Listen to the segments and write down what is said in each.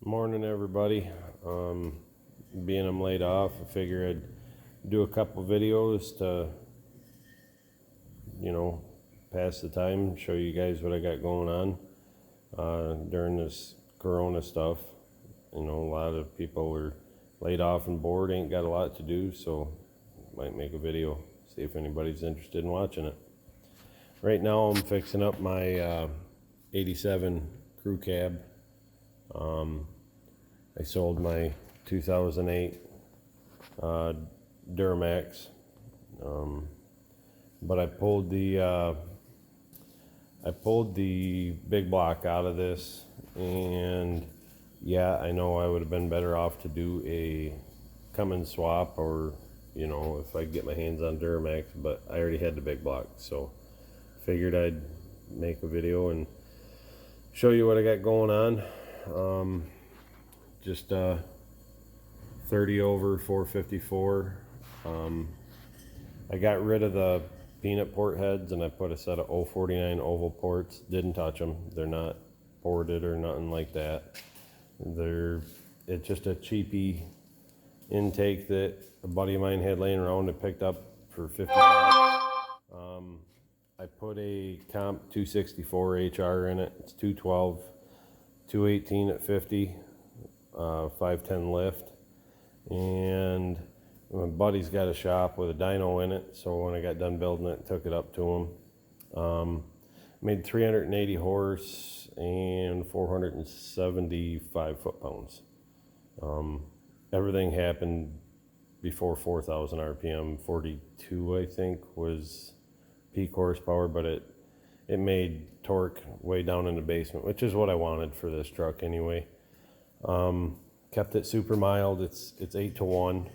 Morning, everybody. Being I'm laid off, I figure I'd do a couple videos to, pass the time, show you guys what I got going on during this Corona stuff. A lot of people are laid off and bored, ain't got a lot to do, so might make a video, see if anybody's interested in watching it. Right now, I'm fixing up my 87 crew cab. I sold my 2008 Duramax, but I pulled the big block out of this, and yeah, I know I would have been better off to do a come and swap, or if I get my hands on Duramax, but I already had the big block, so figured I'd make a video and show you what I got going on. Just 30 over 454. I got rid of the peanut port heads and I put a set of 049 oval ports. Didn't touch them. They're not ported or nothing like that. It's just a cheapy intake that a buddy of mine had laying around and picked up for $50. I put a comp 264 HR in it. It's 212, 218 at 50. 510 lift, and my buddy's got a shop with a dyno in it, so when I got done building it, took it up to him. Made 380 horse and 475 foot-pounds. Everything happened before 4,000 RPM. 42 I think was peak horsepower, but it made torque way down in the basement, which is what I wanted for this truck anyway. Kept it super mild. It's 8-to-1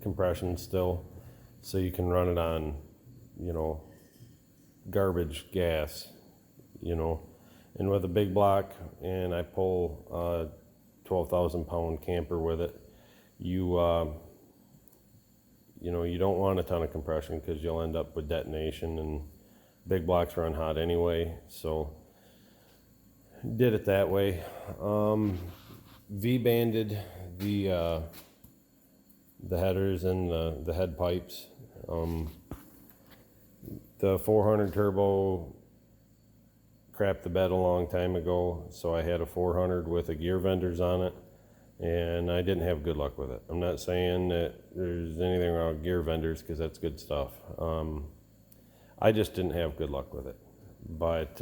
compression still, so you can run it on, garbage gas, and with a big block, and I pull a 12,000 pound camper with it. You don't want a ton of compression because you'll end up with detonation, and big blocks run hot anyway, so did it that way. V-banded the headers and the head pipes. The 400 turbo crapped the bed a long time ago, so I had a 400 with a gear vendors on it, and I didn't have good luck with it. I'm not saying that there's anything wrong with gear vendors, because that's good stuff. I just didn't have good luck with it. But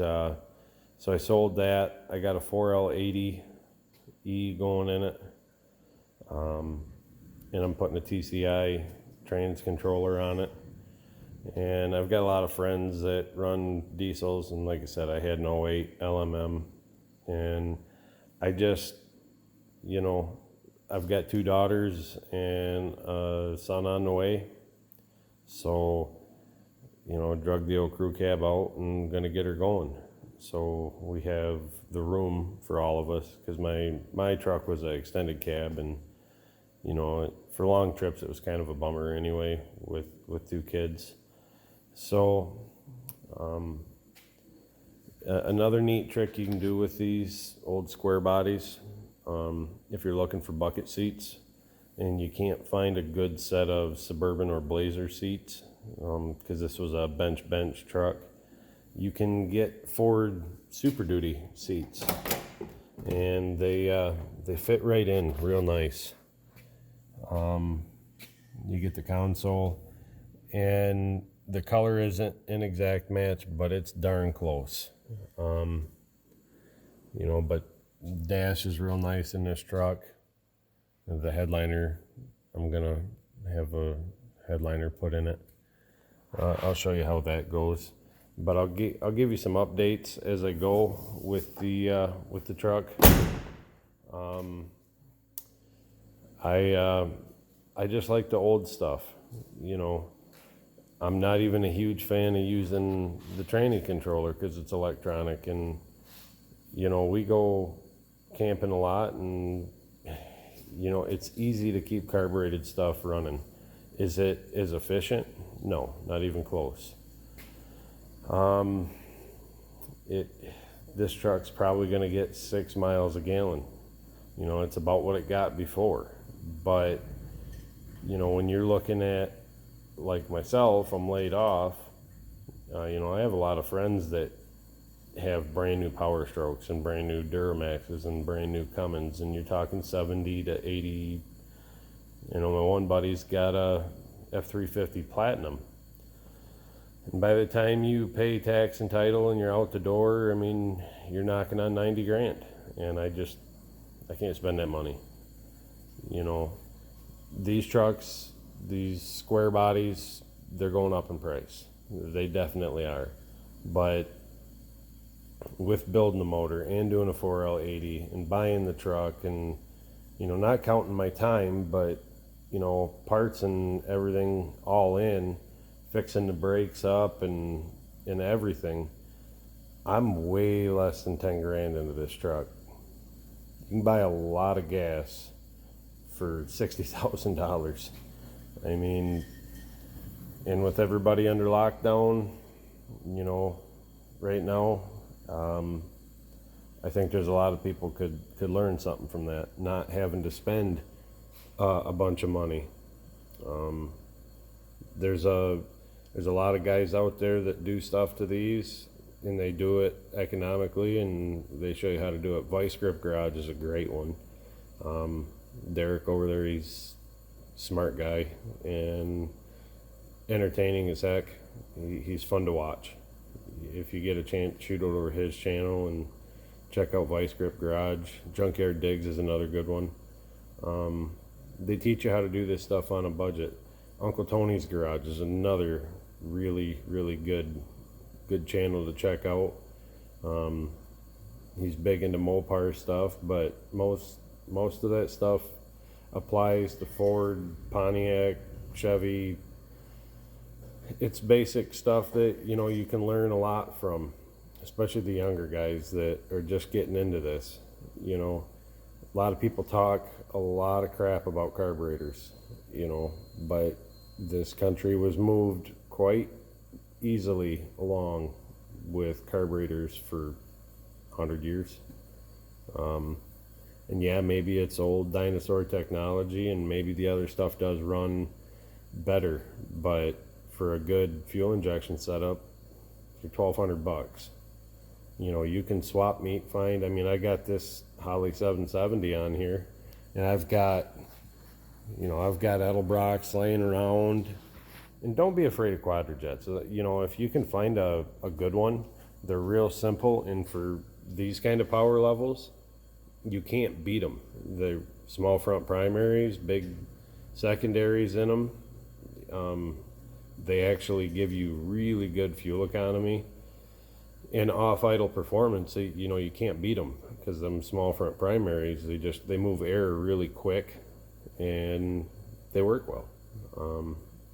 so I sold that. I got a 4L80E going in it, and I'm putting a TCI trans controller on it. And I've got a lot of friends that run diesels, and like I said, I had an 08 LMM, and I just, I've got 2 daughters and a son on the way, so drug the old crew cab out and gonna get her going. So we have the room for all of us, because my truck was an extended cab, and for long trips it was kind of a bummer anyway with 2 kids. So another neat trick you can do with these old square bodies, if you're looking for bucket seats and you can't find a good set of Suburban or Blazer seats, because this was a bench truck, you can get Ford Super Duty seats, and they fit right in real nice. You get the console, and the color isn't an exact match, but it's darn close. But dash is real nice in this truck. The headliner, I'm gonna have a headliner put in it. I'll show you how that goes, but I'll give you some updates as I go with the truck. I just like the old stuff. I'm not even a huge fan of using the training controller because it's electronic, and we go camping a lot, and it's easy to keep carbureted stuff running. Is it as efficient? No, not even close. This truck's probably going to get 6 miles a gallon. You know, it's about what it got before. But, you know, when you're looking at, like myself, I'm laid off. You know, I have a lot of friends that have brand new Power Strokes and brand new Duramaxes and brand new Cummins, and you're talking 70 to 80. You know, my one buddy's got a F350 Platinum. And by the time you pay tax and title and you're out the door, I mean, you're knocking on 90 grand. And I can't spend that money. You know, these trucks, these square bodies, they're going up in price. They definitely are. But with building the motor and doing a 4L80 and buying the truck and, you know, not counting my time, but, you know, parts and everything all in, fixing the brakes up and everything, I'm way less than 10 grand into this truck. You can buy a lot of gas for $60,000. I mean, and with everybody under lockdown, you know, right now, I think there's a lot of people could learn something from that, not having to spend a bunch of money. There's a lot of guys out there that do stuff to these, and they do it economically, and they show you how to do it. Vice Grip Garage is a great one. Derek over there, he's a smart guy and entertaining as heck. He's fun to watch. If you get a chance, shoot over his channel and check out Vice Grip Garage. Junkyard Digs is another good one. They teach you how to do this stuff on a budget. Uncle Tony's Garage is another really, really good channel to check out. He's big into Mopar stuff, but most of that stuff applies to Ford, Pontiac, Chevy. It's basic stuff that, you know, you can learn a lot from, especially the younger guys that are just getting into this. You know, a lot of people talk a lot of crap about carburetors, you know, but this country was moved quite easily along with carburetors for 100 years. And yeah, maybe it's old dinosaur technology and maybe the other stuff does run better, but for a good fuel injection setup, for $1,200, you know, you can swap meet, find. I mean, I got this Holly 770 on here, and I've got Edelbrocks laying around. And don't be afraid of quadrajets. You know, if you can find a good one, they're real simple, and for these kind of power levels, you can't beat them. They're small front primaries, big secondaries in them. They actually give you really good fuel economy and off idle performance. You know, you can't beat them because them small front primaries, they move air really quick and they work well.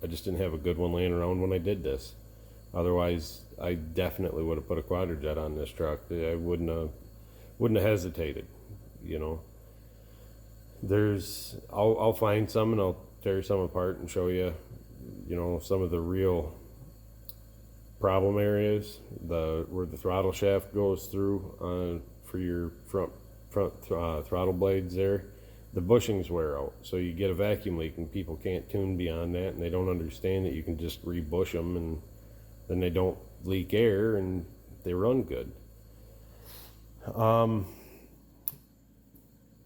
I just didn't have a good one laying around when I did this. Otherwise, I definitely would have put a quadrajet on this truck. I wouldn't have hesitated. You know, I'll find some and I'll tear some apart and show you, you know, some of the real problem areas, where the throttle shaft goes through for your front throttle blades there. The bushings wear out, so you get a vacuum leak and people can't tune beyond that, and they don't understand that you can just rebush them and then they don't leak air and they run good.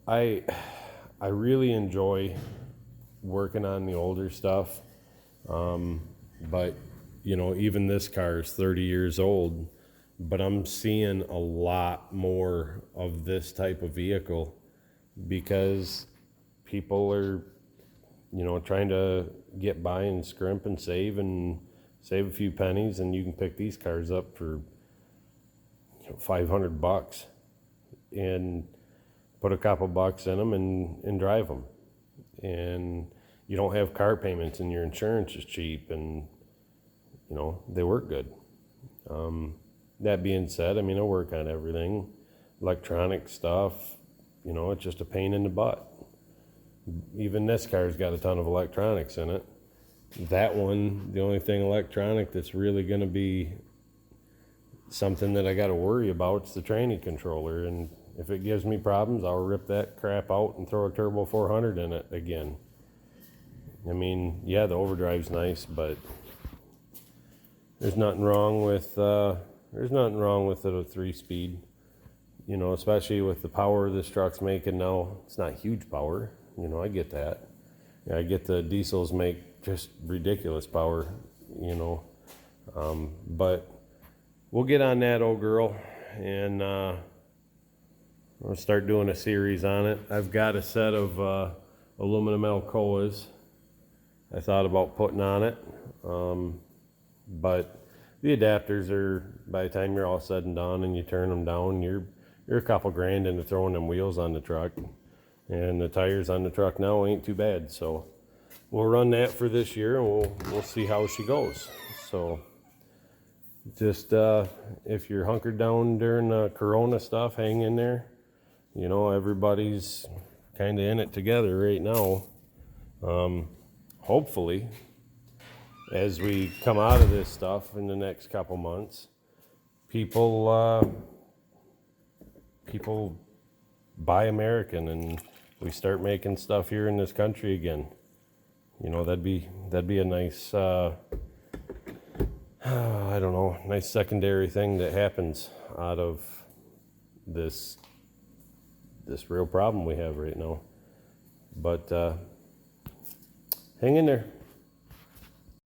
I really enjoy working on the older stuff, but you know, even this car is 30 years old, but I'm seeing a lot more of this type of vehicle because people are, you know, trying to get by and scrimp and save a few pennies, and you can pick these cars up for, you know, $500 and put a couple bucks in them and drive them, and you don't have car payments and your insurance is cheap, and you know, they work good. That being said, I mean, I work on everything, electronic stuff, you know, it's just a pain in the butt. Even this car's got a ton of electronics in it. That one, the only thing electronic that's really going to be something that I got to worry about is the training controller, and if it gives me problems, I'll rip that crap out and throw a turbo 400 in it again. I mean, yeah, the overdrive's nice, but there's nothing wrong with it a 3-speed. You know, especially with the power this truck's making now. It's not huge power, you know, I get that. Yeah, I get the diesels make just ridiculous power, you know. But we'll get on that, old girl, and I'll start doing a series on it. I've got a set of aluminum Alcoas I thought about putting on it, but the adapters are, by the time you're all said and done and you turn them down, you're a couple grand into throwing them wheels on the truck, and the tires on the truck now ain't too bad. So we'll run that for this year, and we'll see how she goes. So just if you're hunkered down during the Corona stuff, hang in there. You know, everybody's kind of in it together right now. Hopefully, as we come out of this stuff in the next couple months, people buy American and we start making stuff here in this country again. You know, that'd be a nice I don't know, nice secondary thing that happens out of this real problem we have right now. But hang in there.